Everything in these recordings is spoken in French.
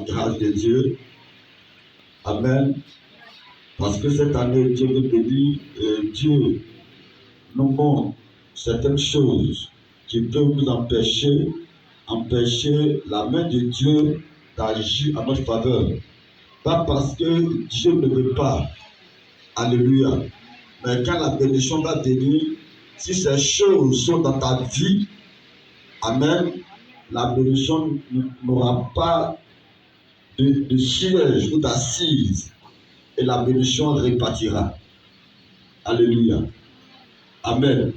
grâce de Dieu. Amen. Parce que cette année, Dieu veut bénir, Dieu nous montre certaines choses qui peuvent nous empêcher la main de Dieu d'agir en notre faveur. Pas parce que Dieu ne veut pas. Alléluia. Mais quand la bénédiction va venir, si ces choses sont dans ta vie, amen, la bénédiction n'aura pas de siège ou d'assise. Et la bénédiction répartira. Alléluia. Amen.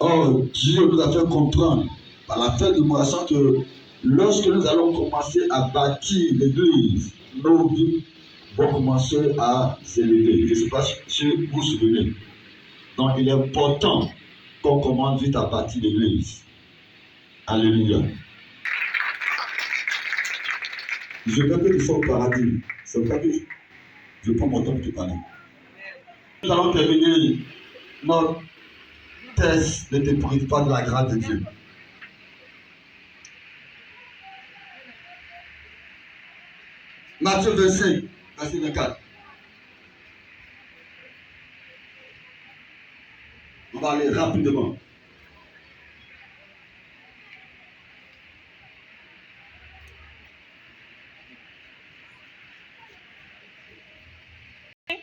Or, Dieu nous a fait comprendre par la fin du mois que lorsque nous allons commencer à bâtir l'église, nos vies vont commencer à s'élever. Je ne sais pas si vous vous souvenez. Donc, il est important qu'on commence vite à bâtir l'église. Alléluia. Je veux que tu sois au paradis. C'est le cas que je prends mon temps pour te parler. Nous allons terminer notre test ne te prive pas de la grâce de Dieu. Matthieu 25, verset 24. On va aller rapidement.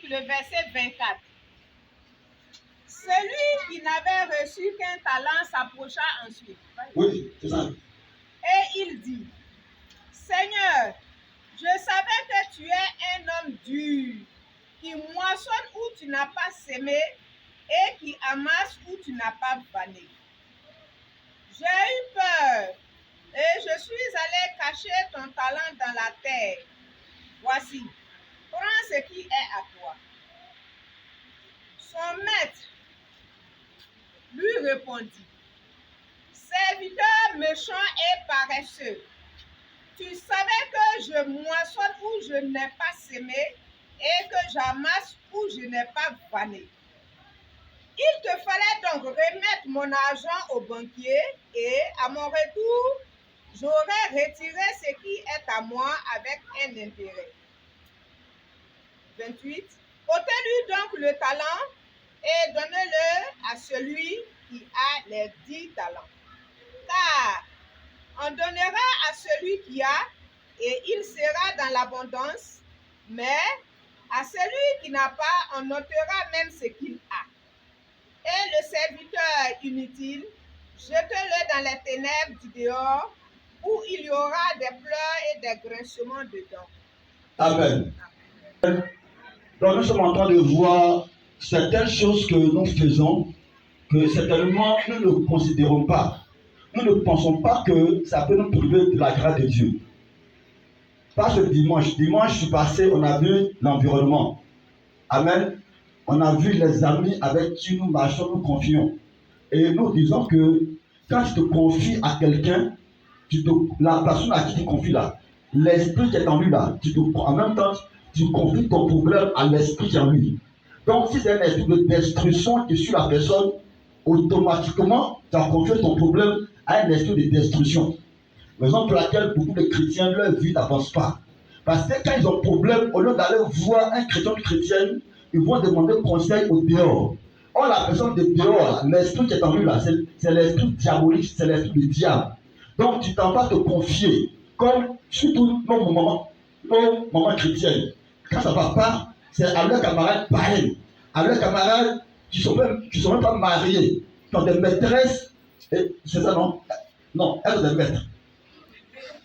Le verset 24. Celui qui n'avait reçu qu'un talent s'approcha ensuite. Oui, c'est ça. Et il dit, Seigneur, je savais que tu es un homme dur, qui moissonne où tu n'as pas semé et qui amasse où tu n'as pas vanné. J'ai eu peur et je suis allé cacher ton talent dans la terre. Voici, prends ce qui est à toi. Son maître lui répondit, serviteur méchant et paresseux, tu savais que je moissonne où je n'ai pas semé et que j'amasse où je n'ai pas vanné. Il te fallait donc remettre mon argent au banquier et à mon retour, j'aurais retiré ce qui est à moi avec un intérêt. 28. Ôtez-lui donc le talent et donnez-le à celui qui a les 10 talents. Car on donnera à celui qui a et il sera dans l'abondance, mais à celui qui n'a pas, on ôtera même ce qu'il a. Et le serviteur inutile, jetez-le dans les ténèbres du dehors, où il y aura des pleurs et des grincements dedans. Amen. Donc nous sommes en train de voir certaines choses que nous faisons, que certainement nous ne considérons pas. Nous ne pensons pas que ça peut nous priver de la grâce de Dieu. Pas ce dimanche. Dimanche passé, on a vu l'environnement. Amen. On a vu les amis avec qui nous marchons, nous confions. Et nous disons que quand tu te confies à quelqu'un, la personne à qui tu confies là, l'esprit qui est en lui là, en même temps, tu confies ton problème à l'esprit qui est en lui. Donc, si c'est un esprit de destruction qui suit la personne, automatiquement, tu as confié ton problème à un esprit de destruction. Raison pour laquelle beaucoup de chrétiens, leur vie n'avance pas. Parce que quand ils ont problème, au lieu d'aller voir un chrétien ou une chrétienne, ils vont demander conseil au dehors. Or, la personne de dehors, l'esprit qui est en lui là, c'est l'esprit diabolique, c'est l'esprit du diable. Donc, tu t'en vas te confier, comme surtout nos mamans chrétiennes. Quand ça ne va pas, c'est à leurs camarades pareils, à leurs camarades qui ne sont même pas mariés, qui ont des maîtresses, et c'est ça non? Non, elles ont des maîtres.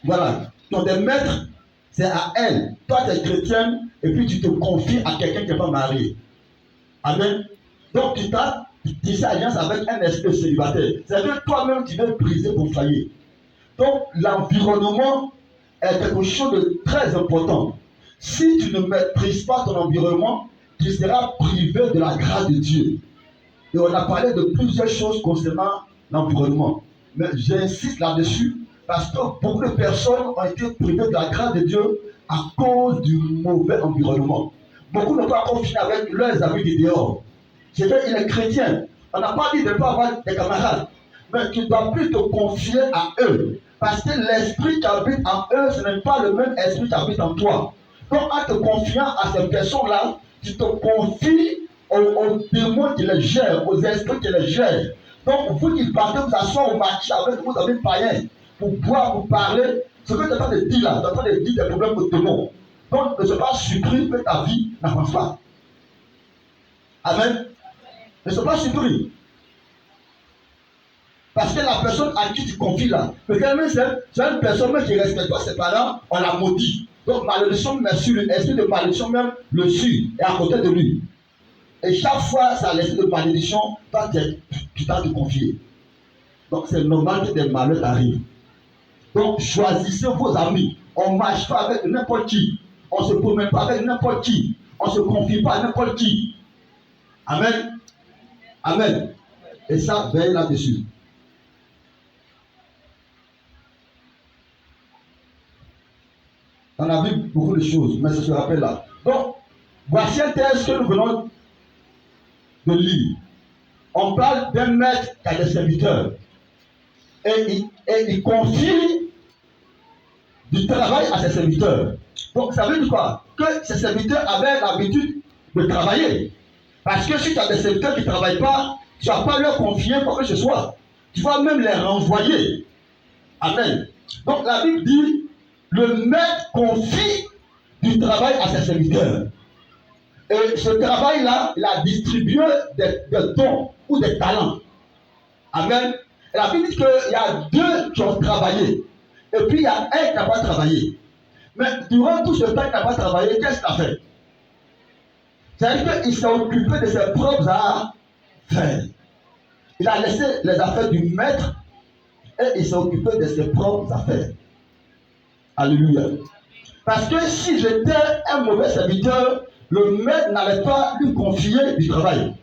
Voilà, qui ont des maîtres, c'est à elles. Toi, tu es chrétienne, et puis tu te confies à quelqu'un qui n'est pas marié. Amen. Donc, tu t'as tissé alliance avec un esprit célibataire. C'est-à-dire que toi-même, tu veux briser ton foyer. Donc, l'environnement est quelque chose de très important. Si tu ne maîtrises pas ton environnement, tu seras privé de la grâce de Dieu. Et on a parlé de plusieurs choses concernant l'environnement. Mais j'insiste là-dessus parce que beaucoup de personnes ont été privées de la grâce de Dieu à cause du mauvais environnement. Beaucoup ne peuvent pas confier avec leurs amis du dehors. C'est vrai, il est chrétien. On n'a pas dit de ne pas avoir des camarades. Mais tu dois plus te confier à eux. Parce que l'esprit qui habite en eux, ce n'est pas le même esprit qui habite en toi. Donc, en te confiant à ces personnes-là, tu te confies aux démons qui les gèrent, aux esprits qui les gèrent. Donc, vous qui partez vous asseoir au marché avec vos amis païens, pour boire, pour parler, ce que tu es en train de dire là, tu es en train de dire des problèmes aux démons. Donc, ne sois pas surpris que ta vie n'avance pas. Amen. Ne sois pas surpris. Parce que la personne à qui tu confies là, peut-être c'est une personne qui ne respecte pas ses parents, on l'a maudit. Donc, malédiction, merci, l'esprit de malédiction même le suit, est à côté de lui. Et chaque fois, ça l'esprit de malédiction, tu t'as te confier. Donc, c'est normal que des malheurs arrivent. Donc, choisissez vos amis. On ne marche pas avec n'importe qui. On ne se promène pas avec n'importe qui. On ne se confie pas à n'importe qui. Amen. Amen. Et ça, veille là-dessus. On a vu beaucoup de choses, mais ça se rappelle là. Donc, voici un texte que nous venons de lire. On parle d'un maître qui a des serviteurs. Et il confie du travail à ses serviteurs. Donc, ça veut dire quoi? Que ses serviteurs avaient l'habitude de travailler. Parce que si tu as des serviteurs qui ne travaillent pas, tu ne vas pas leur confier quoi que ce soit. Tu vas même les renvoyer. Amen. Donc, la Bible dit, le maître confie du travail à ses serviteurs. Et ce travail-là, il a distribué des dons ou des talents. Amen. Et la Bible dit qu'il y a deux qui ont travaillé. Et puis il y a un qui n'a pas travaillé. Mais durant tout ce temps qu'il n'a pas travaillé, qu'est-ce qu'il a fait? C'est-à-dire qu'il s'est occupé de ses propres affaires. Il a laissé les affaires du maître et il s'est occupé de ses propres affaires. Alléluia. Parce que si j'étais un mauvais serviteur, le maître n'allait pas lui confier du travail.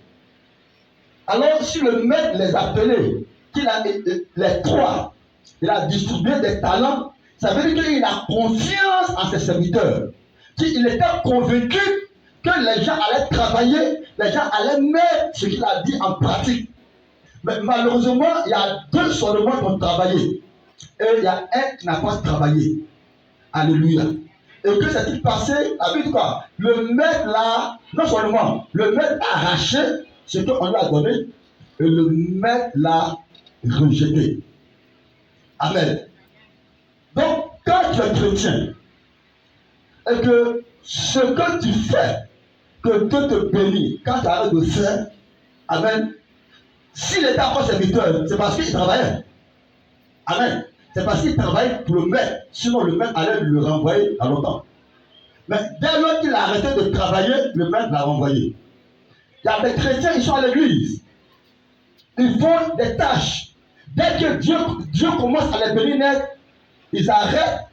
Alors, si le maître les appelait, qu'il a les trois, il a distribué des talents, ça veut dire qu'il a confiance en ses serviteurs. Il était convaincu que les gens allaient travailler, les gens allaient mettre ce qu'il a dit en pratique. Mais malheureusement, il y a deux seulement qui ont travaillé. Et il y a un qui n'a pas travaillé. Alléluia. Et que s'est-il passé? Avec quoi? Le maître là, non seulement, le maître a arraché ce qu'on lui a donné, et le maître l'a rejeté. Amen. Donc, quand tu es chrétien, et que ce que tu fais, que Dieu te bénit, quand tu arrêtes de faire, amen, s'il était encore serviteur, c'est parce qu'il travaillait. Amen. C'est parce qu'il travaille pour le maître. Sinon, le maître allait le renvoyer à longtemps. Mais dès lors qu'il a arrêté de travailler, le maître l'a renvoyé. Il y a des chrétiens, ils sont à l'église. Ils font des tâches. Dès que Dieu commence à les bénir net, ils arrêtent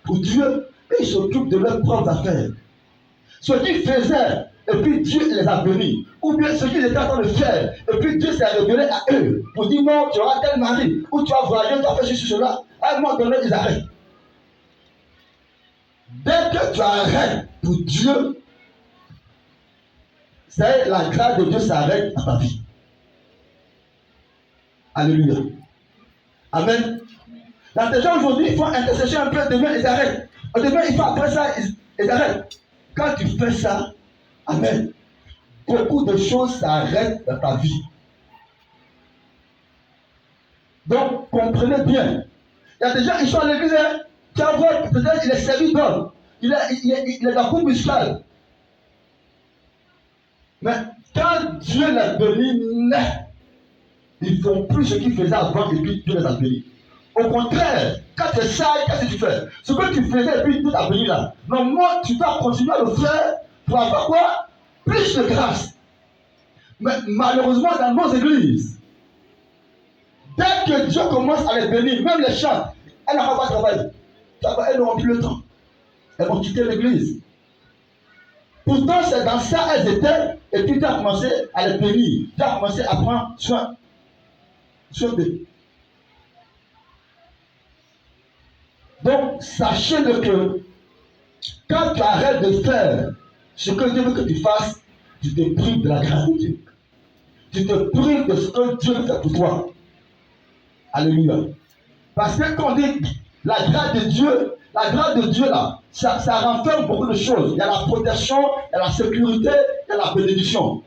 pour Dieu et ils s'occupent de leurs propres affaires. Ce qu'ils faisaient, et puis Dieu les a bénis. Ou bien ce qu'ils étaient en train de faire, et puis Dieu s'est révélé à eux pour dire non, tu auras tel mari, ou tu vas voyager, tu vas faire ceci, cela. À un moment donné, ils arrêtent. Dès que tu arrêtes pour Dieu, c'est la grâce de Dieu s'arrête à ta vie. Alléluia. Amen. Dans des gens aujourd'hui, ils font intercession un peu, demain ils arrêtent. Demain ils font après ça, ils arrêtent. Quand tu fais ça, amen, beaucoup de choses s'arrêtent dans ta vie. Donc, comprenez bien. Il y a des gens, ils sont à l'église, tu vas voir, peut-être il est servi d'homme. Il est dans coup muscal. Mais quand Dieu les bénit, ils ne font plus ce qu'ils faisaient avant et puis Dieu les a bénis. Au contraire, quand tu es sage, qu'est-ce que tu fais? Ce que tu faisais et puis Dieu t'a béni là. Non, moi, tu dois continuer à le faire pour avoir quoi? Plus de grâce. Mais malheureusement, dans nos églises, dès que Dieu commence à les bénir, même les chants, elles n'ont pas travaillé. Elles n'auront plus le temps. Elles vont quitter l'église. Pourtant, c'est dans ça elles étaient, et puis Dieu a commencé à les bénir. Dieu a commencé à prendre soin d'eux. Donc, sachez-le que quand tu arrêtes de faire ce que Dieu veut que tu fasses, tu te prives de la grâce de Dieu. Tu te prives de ce que Dieu fait pour toi. Alléluia. Parce que quand on dit la grâce de Dieu là, ça renferme beaucoup de choses. Il y a la protection, il y a la sécurité, il y a la bénédiction.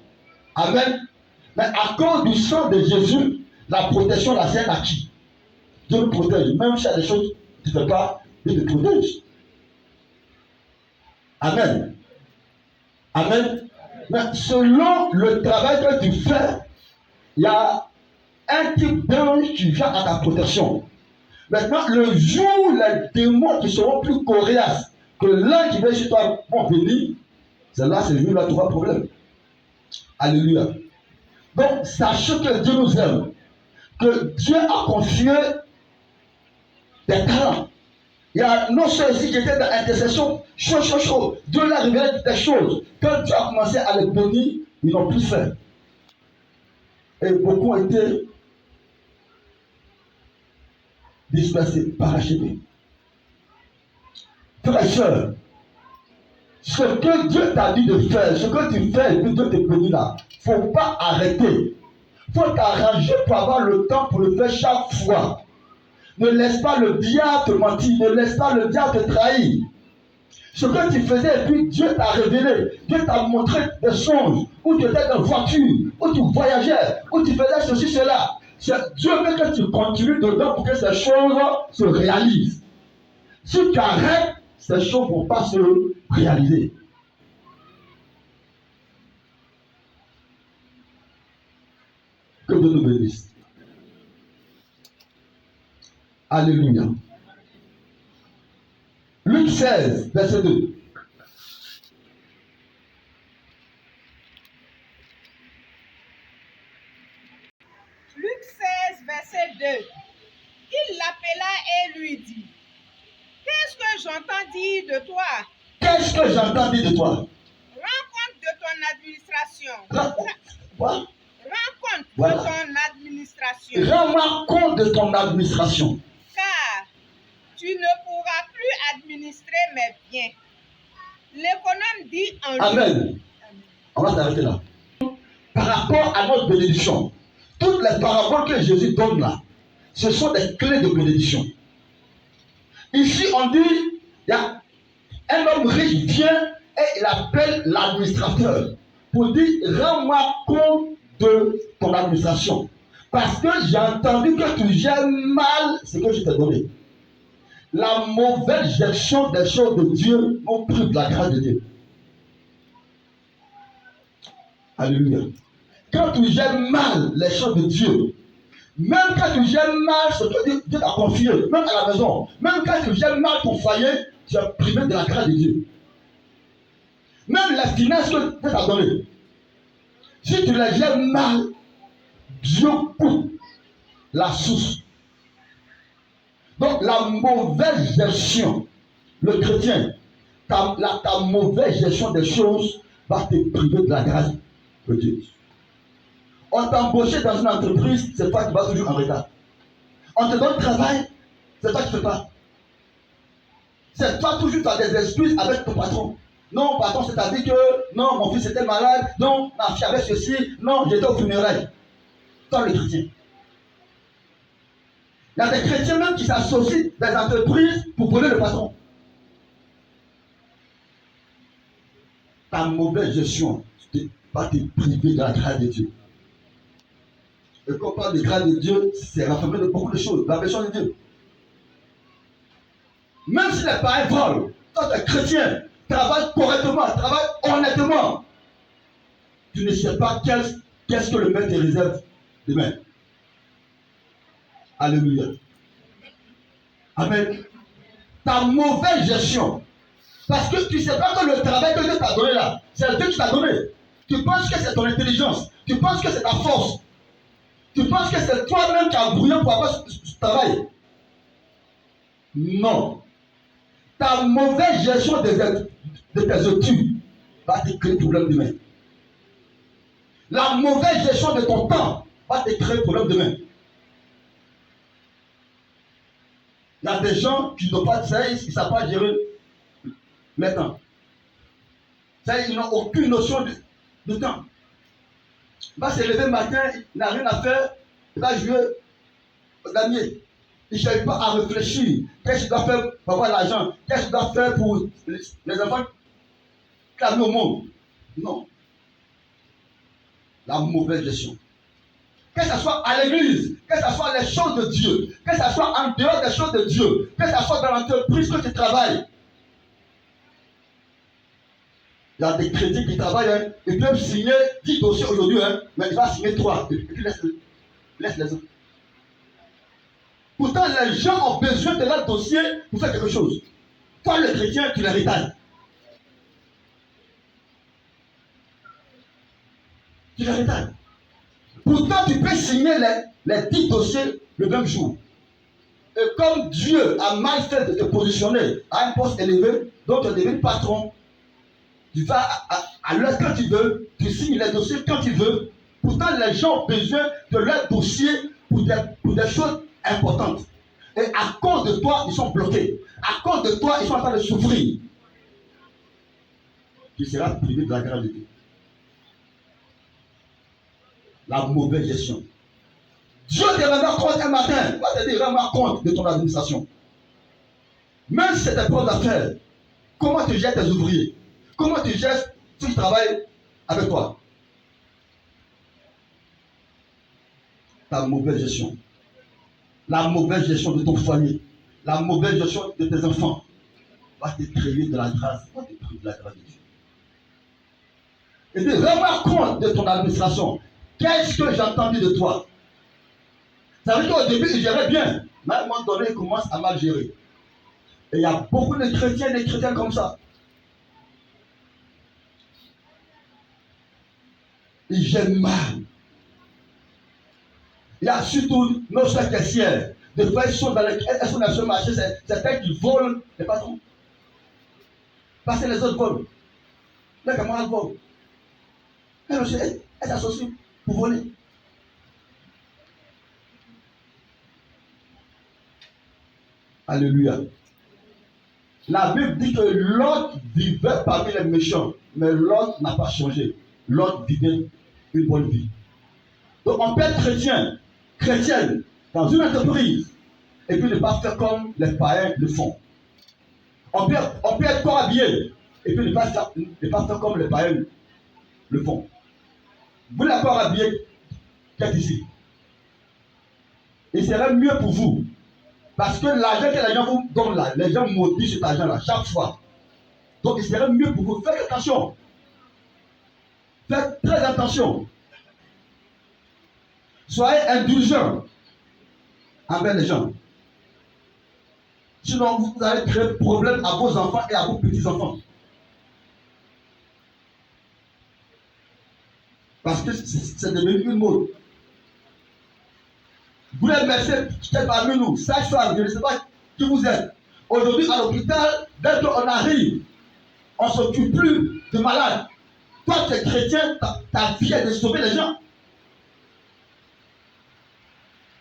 Amen. Mais à cause du sang de Jésus, la protection, la scène à qui? Dieu nous protège. Même s'il y a des choses que tu ne fais pas, Dieu te protège. Amen. Amen. Mais selon le travail que tu fais, il y a un type d'ange qui vient à ta protection. Maintenant, le jour où les démons qui seront plus coriaces que l'un qui vient chez toi vont venir, c'est là, c'est le jour où tu auras problème. Alléluia. Donc, sachez que Dieu nous aime, que Dieu a confié des talents. Il y a non seulement ici qui étaient dans l'intercession, chaud. Dieu leur a révélé des choses. Quand Dieu a commencé à les bénir, ils n'ont plus fait. Et beaucoup ont été dispersés, parachevés. Frères et sœurs, ce que Dieu t'a dit de faire, ce que tu fais et que Dieu te bénit là, il ne faut pas arrêter. Il faut t'arranger pour avoir le temps pour le faire chaque fois. Ne laisse pas le diable te mentir, ne laisse pas le diable te trahir. Ce que tu faisais, et puis Dieu t'a révélé, Dieu t'a montré des songes, où tu étais dans la voiture, où tu voyageais, où tu faisais ceci, cela. Dieu veut que tu continues dedans pour que ces choses se réalisent. Si tu arrêtes, ces choses ne vont pas se réaliser. Que Dieu nous bénisse. Alléluia. Luc 16, verset 2. Luc 16, verset 2. Il l'appela et lui dit, qu'est-ce que j'entends dire de toi? Qu'est-ce que j'entends dire de toi? Rends compte de ton administration. Quoi? Rends compte Voilà. de ton administration. Rends-moi compte de ton administration. Car tu ne pourras plus administrer mes biens. L'économe dit en lui. Amen. On va s'arrêter là. Par rapport à notre bénédiction, toutes les paraboles que Jésus donne là, ce sont des clés de bénédiction. Ici, on dit, il y a un homme riche vient et il appelle l'administrateur pour dire, rends-moi compte de ton administration. Parce que j'ai entendu que tu gères mal ce que je t'ai donné. La mauvaise gestion des choses de Dieu nous prive de la grâce de Dieu. Alléluia. Quand tu gères mal les choses de Dieu, même quand tu gères mal ce que Dieu t'a confié, même à la maison, même quand tu gères mal ton foyer, tu es privé de la grâce de Dieu. Même les finances que Dieu t'a données, si tu les gères mal, Dieu coupe la source. Donc la mauvaise gestion, le chrétien, ta mauvaise gestion des choses va te priver de la grâce de Dieu. On t'a embauché dans une entreprise, c'est toi qui vas toujours en retard. On te donne travail, c'est toi qui ne fais pas. C'est toi toujours, tu as des excuses avec ton patron. Non, patron, c'est-à-dire que non, mon fils était malade, non, ma fille avait ceci, non, j'étais au funérailles. Toi, le chrétien. Il y a des chrétiens même qui s'associent des entreprises pour voler le patron. Ta mauvaise gestion va te priver de la grâce de Dieu. Et quand on parle de grâce de Dieu, c'est renfermé de beaucoup de choses. La version de Dieu. Même si les parents volent, quand tu es chrétien, travaille correctement, travaille honnêtement, tu ne sais pas qu'est-ce que le maître te réserve demain. Alléluia. Amen. Ta mauvaise gestion. Parce que tu ne sais pas que le travail que Dieu t'a donné là, c'est Dieu qui t'a donné. Tu penses que c'est ton intelligence. Tu penses que c'est ta force. Tu penses que c'est toi-même qui as brouillé pour avoir ce travail. Non. Ta mauvaise gestion de tes études va te créer problème demain. La mauvaise gestion de ton temps va te créer problème demain. Il y a des gens qui n'ont pas de ça, ils ne savent pas gérer le temps. Ça, ils n'ont aucune notion de temps. Il va se lever le matin, il n'a rien à faire, il va jouer au damier. Il ne cherche pas à réfléchir. Qu'est-ce qu'il doit faire pour avoir l'argent? Qu'est-ce qu'il doit faire pour les enfants qu'il a mis au monde? Non. La mauvaise gestion. Que ce soit à l'église, que ce soit les choses de Dieu, que ce soit en dehors des choses de Dieu, que ce soit dans l'entreprise que tu travailles. Il y a des crédits qui travaillent, ils peuvent signer 10 dossiers aujourd'hui, mais il va signer 3, et puis laisse les autres. Pourtant, les gens ont besoin de leur dossier pour faire quelque chose. Toi, le chrétien, tu les rétales. Tu les rétales. Pourtant, tu peux signer les 10 dossiers le même jour. Et comme Dieu a mal fait de te positionner à un poste élevé, donc tu deviens patron, tu vas à l'heure quand tu veux, tu signes les dossiers quand tu veux. Pourtant, les gens ont besoin de leur dossier pour des choses importantes. Et à cause de toi, ils sont bloqués. À cause de toi, ils sont en train de souffrir. Tu seras privé de la grâce de Dieu. La mauvaise gestion. Dieu te rendra compte un matin. Va te dire, rends-moi compte de ton administration. Même si c'est tes propres affaires, comment tu gères tes ouvriers? Comment tu gères ceux qui travaillent avec toi? Ta mauvaise gestion. La mauvaise gestion de ton foyer. La mauvaise gestion de tes enfants. Va te priver de la grâce. Va te priver de la grâce de Dieu. Et de rends-moi compte de ton administration. Qu'est-ce que j'ai entendu de toi? Ça veut dire qu'au début, il gérait bien. Mais à un moment donné, il commence à mal gérer. Et il y a beaucoup de chrétiens et des chrétiens comme ça. Ils gèrent mal. Il y a surtout nos soeurs caissières. Des fois, elles sont dans le marché, c'est elles qui volent les patrons. Parce que les autres volent. Les camarades volent. Elles s'associent pour voler. Alléluia. La Bible dit que Lot vivait parmi les méchants, mais Lot n'a pas changé. Lot vivait une bonne vie. Donc on peut être chrétien, chrétienne, dans une entreprise, et puis ne pas faire comme les païens le font. On peut être corps habillé, et puis ne pas faire comme les païens le font. Vous l'avez corps habillé, qu'est-ce ici? Il serait mieux pour vous. Parce que l'argent que les gens vous donnent là, les gens maudissent cet argent-là chaque fois. Donc il serait mieux pour vous. Faites attention. Faites très attention. Soyez indulgents envers les gens. Sinon, vous allez créer problème à vos enfants et à vos petits-enfants. Parce que c'est devenu une mode. Vous les mettez peut-être parmi nous, sage-femme, je ne sais pas qui vous êtes. Aujourd'hui, à l'hôpital, dès qu'on arrive, on ne s'occupe plus de malades. Toi, tu es chrétien, ta vie est de sauver les gens.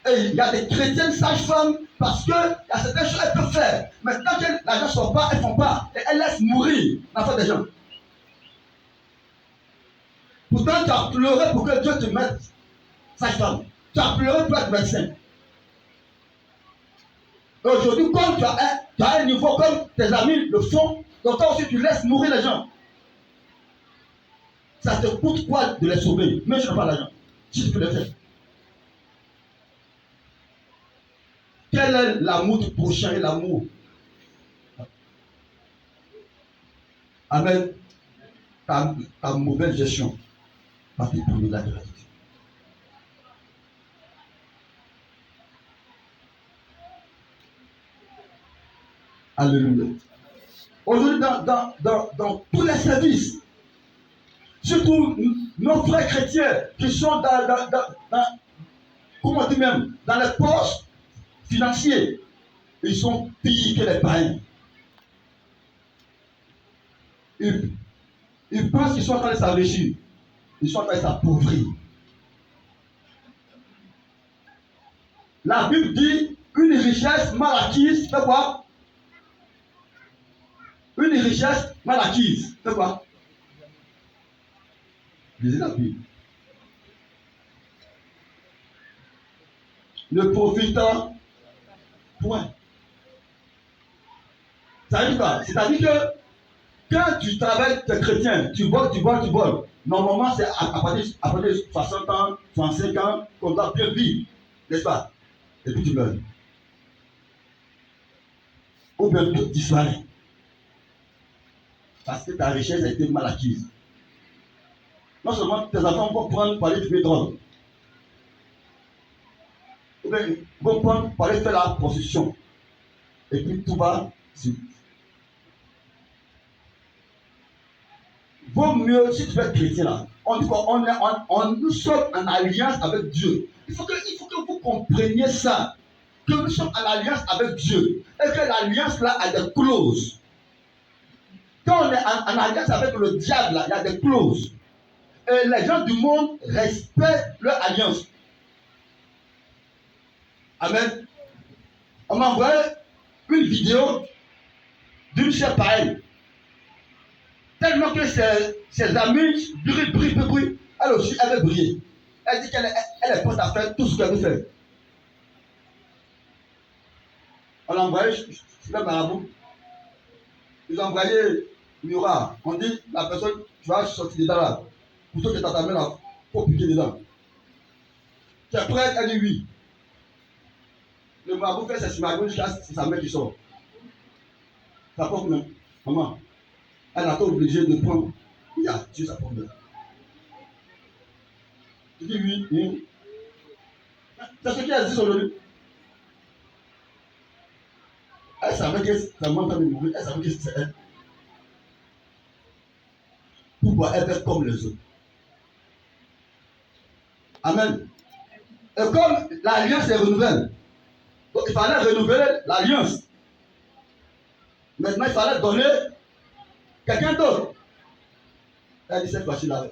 Et il y a des chrétiennes sages-femmes parce qu'il y a certaines choses qu'elles peuvent faire. Mais quand l'argent ne sort pas, elles ne font pas. Et elles laissent mourir l'enfant des gens. Pourtant, tu as pleuré pour que Dieu te mette sage-femme. Tu as pleuré pour être médecin. Aujourd'hui, comme tu as un niveau comme tes amis le font, donc toi aussi tu laisses mourir les gens. Ça te coûte quoi de les sauver? Mais je n'ai pas l'argent. Si tu peux le faire. Quel est l'amour du prochain et l'amour? Amen. Ta mauvaise gestion va te priver de la grâce. Alléluia. Aujourd'hui, dans tous les services, surtout nos frères chrétiens qui sont comment dire même, dans les postes financiers, ils sont pires que les païens. Ils pensent qu'ils sont en train de s'enrichir. Ils sont en train de s'appauvrir. La Bible dit une richesse mal acquise, c'est quoi? Une richesse mal acquise, c'est quoi? Lisez la Bible. Ne profitant Point. Ça veut dire quoi? C'est-à-dire que quand tu travailles, tu es chrétien, tu voles. Normalement, c'est à partir de 60 ans, 65 ans, qu'on doit bien vivre. N'est-ce pas? Et puis tu meurs. Ou bien tout disparaît. Parce que ta richesse a été mal acquise. Non seulement tes enfants vont prendre pour aller fumer drogue. Ou bien vont prendre pour aller faire la prostitution. Et puis tout va sur. Vaut mieux, si tu es chrétien là, on dit qu'on nous sommes en alliance avec Dieu. Il faut que vous compreniez ça. Que nous sommes en alliance avec Dieu. Et que l'alliance là a des clauses. Quand on est en alliance avec le diable là, il y a des clauses. Et les gens du monde respectent leur alliance. Amen. On m'a envoyé une vidéo d'une sœur pareille. Tellement que ses amis brillent. Elle aussi, elle veut briller. Elle dit qu'elle est prête à faire tout ce qu'elle veut faire. On l'a envoyé chez le marabout. Ils ont envoyé Miura. On dit, la personne, tu vas sortir dedans là. Plutôt que tu ta main là, pour piquer dedans. Tu es prêt? Elle dit oui. Le marabout fait ses simagons jusqu'à sa main qui sort. Ça porte même. Maman. Elle a été obligée de prendre. Il a tué sa propre mère. Je dis oui, oui. C'est ce qu'il a dit sur le livre. Elle savait que sa maman était mourir. Elle savait que c'est elle. Pourquoi elle fait comme les autres? Amen. Et comme l'alliance est renouvelée, donc il fallait renouveler l'alliance. Maintenant, il fallait donner quelqu'un d'autre. Elle dit cette fois-ci-là,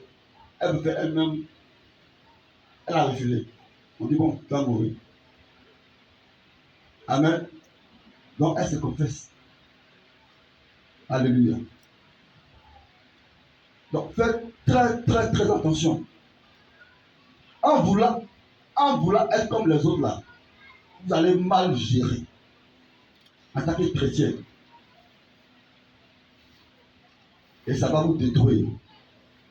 elle veut faire elle-même. Elle a refusé. On dit bon, tu vas mourir. Amen. Donc elle se confesse. Alléluia. Donc faites très attention. En voulant être comme les autres là, vous allez mal gérer. En tant que chrétien. Et ça va vous détruire.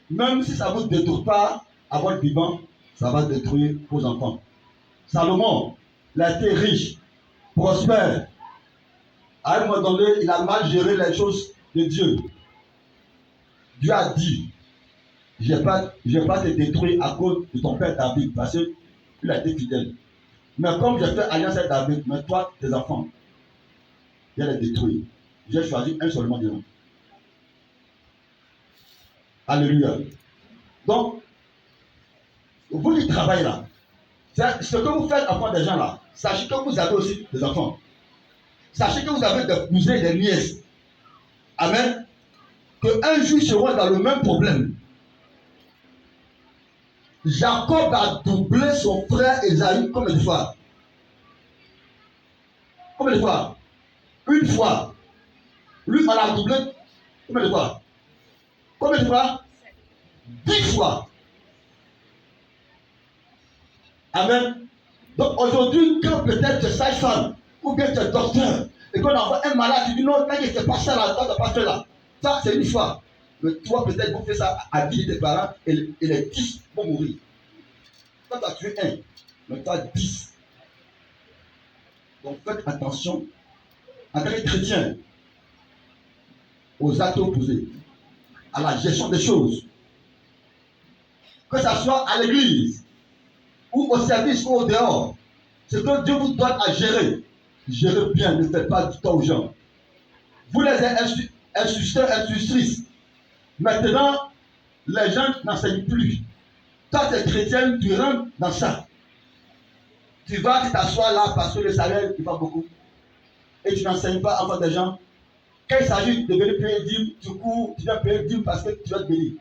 Même si ça ne vous détruit pas à votre vivant, ça va détruire vos enfants. Salomon, il a été riche, prospère. À un moment donné, il a mal géré les choses de Dieu. Dieu a dit, je ne vais pas te détruire à cause de ton père David, parce qu'il a été fidèle. Mais comme j'ai fait alliance avec David, mais toi, tes enfants, je vais les détruire. J'ai choisi un seulement de nous. Alléluia. Donc, vous qui travaillez là, ce que vous faites enfant des gens là, sachez que vous avez aussi des enfants. Sachez que vous avez des cousins et des nièces. Amen. Qu'un jour ils seront dans le même problème. Jacob a doublé son frère Esaü combien de fois? Combien de fois? Une fois. Lui, on l'a doublé combien de fois? Combien de fois? 10 fois. Amen. Donc aujourd'hui, quand peut-être tu es sage-femme, ou bien tu es docteur, et qu'on envoie un malade, tu dis non, t'inquiète, c'est pas ça là, toi, t'as pas fait là. Ça, c'est une fois. Mais toi, peut-être, vous faites ça à 10 des parents, et les 10 vont mourir. Toi, tu as tué un, mais toi, 10. Donc faites attention, en tant que chrétien, aux actes opposés, à la gestion des choses. Que ce soit à l'église, ou au service, ou au dehors. Ce que Dieu vous donne à gérer, gérez bien, ne faites pas du tort aux gens. Vous les instituteurs, institutrices, maintenant, les gens n'enseignent plus. Toi, tu es chrétien, tu rentres dans ça. Tu vas, tu t'assois là parce que le salaire, il va beaucoup. Et tu n'enseignes pas avant des gens. Quand il s'agit de venir payer dîme, tu cours, tu viens payer dîme parce que tu vas te bénir.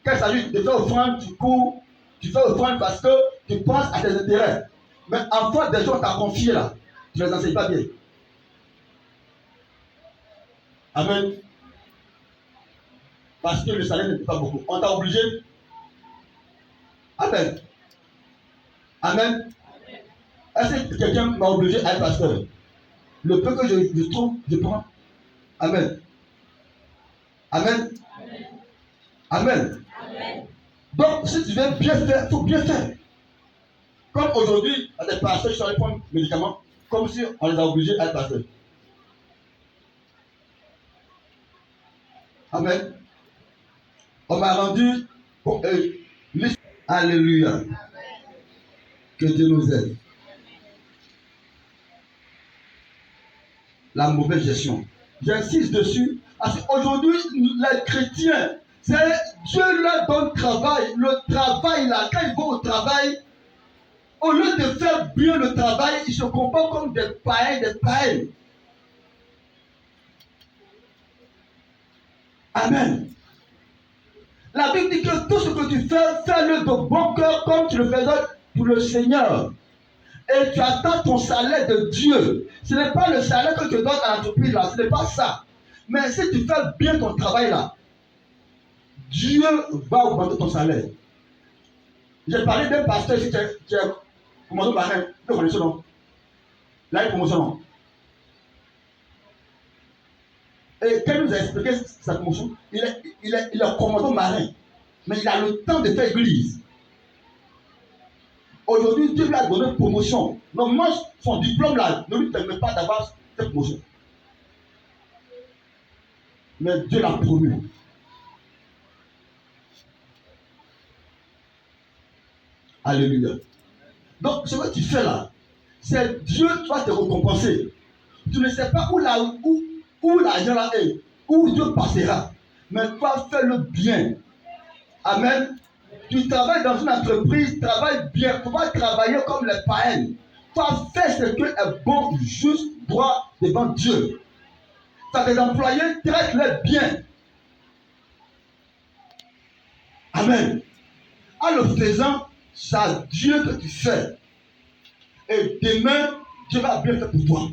Quand il s'agit de faire offrande, tu cours, tu fais offrande parce que tu penses à tes intérêts. Mais enfant des gens t'as confié là, tu ne les enseignes pas bien. Amen. Parce que le salaire n'est pas beaucoup. On t'a obligé. Amen. Amen. Est-ce que quelqu'un m'a obligé à être pasteur? Le peu que je trouve, je prends. Amen. Amen. Amen. Amen. Donc, si tu veux bien faire, il faut bien faire. Comme aujourd'hui, il y a des pasteurs qui sont allés prendre médicaments, comme si on les a obligés à être pasteurs. Amen. On m'a rendu. Alléluia. Que Dieu nous aide. La mauvaise gestion. J'insiste dessus. Parce qu'aujourd'hui, les chrétiens, Dieu leur donne travail. Le travail, là, quand ils vont au travail, au lieu de faire bien le travail, ils se comportent comme des païens, des païens. Amen. La Bible dit que tout ce que tu fais, fais-le de bon cœur comme tu le faisais pour le Seigneur. Et tu attends ton salaire de Dieu. Ce n'est pas le salaire que tu donnes à l'entreprise là, ce n'est pas ça. Mais si tu fais bien ton travail là, Dieu va augmenter ton salaire. J'ai parlé d'un pasteur ici qui est commandant marin. Vous connaissez ce nom? Là, il commence son nom. Et quand il nous a expliqué sa promotion, il est commandant marin. Mais il a le temps de faire église. Aujourd'hui, Dieu lui a donné une promotion. Normalement, son diplôme là ne lui permet pas d'avoir cette promotion. Mais Dieu l'a promu. Alléluia. Donc, ce que tu fais là, c'est Dieu qui va te récompenser. Tu ne sais pas où l'argent là est, où Dieu passera. Mais toi, fais-le bien. Amen. Tu travailles dans une entreprise, travaille bien. Tu vas travailler comme les païens. Toi, fais ce qui est bon, juste, droit devant Dieu. Tes employés, traite-les bien. Amen. En le faisant, c'est à Dieu que tu fais. Et demain, Dieu va bien faire pour toi.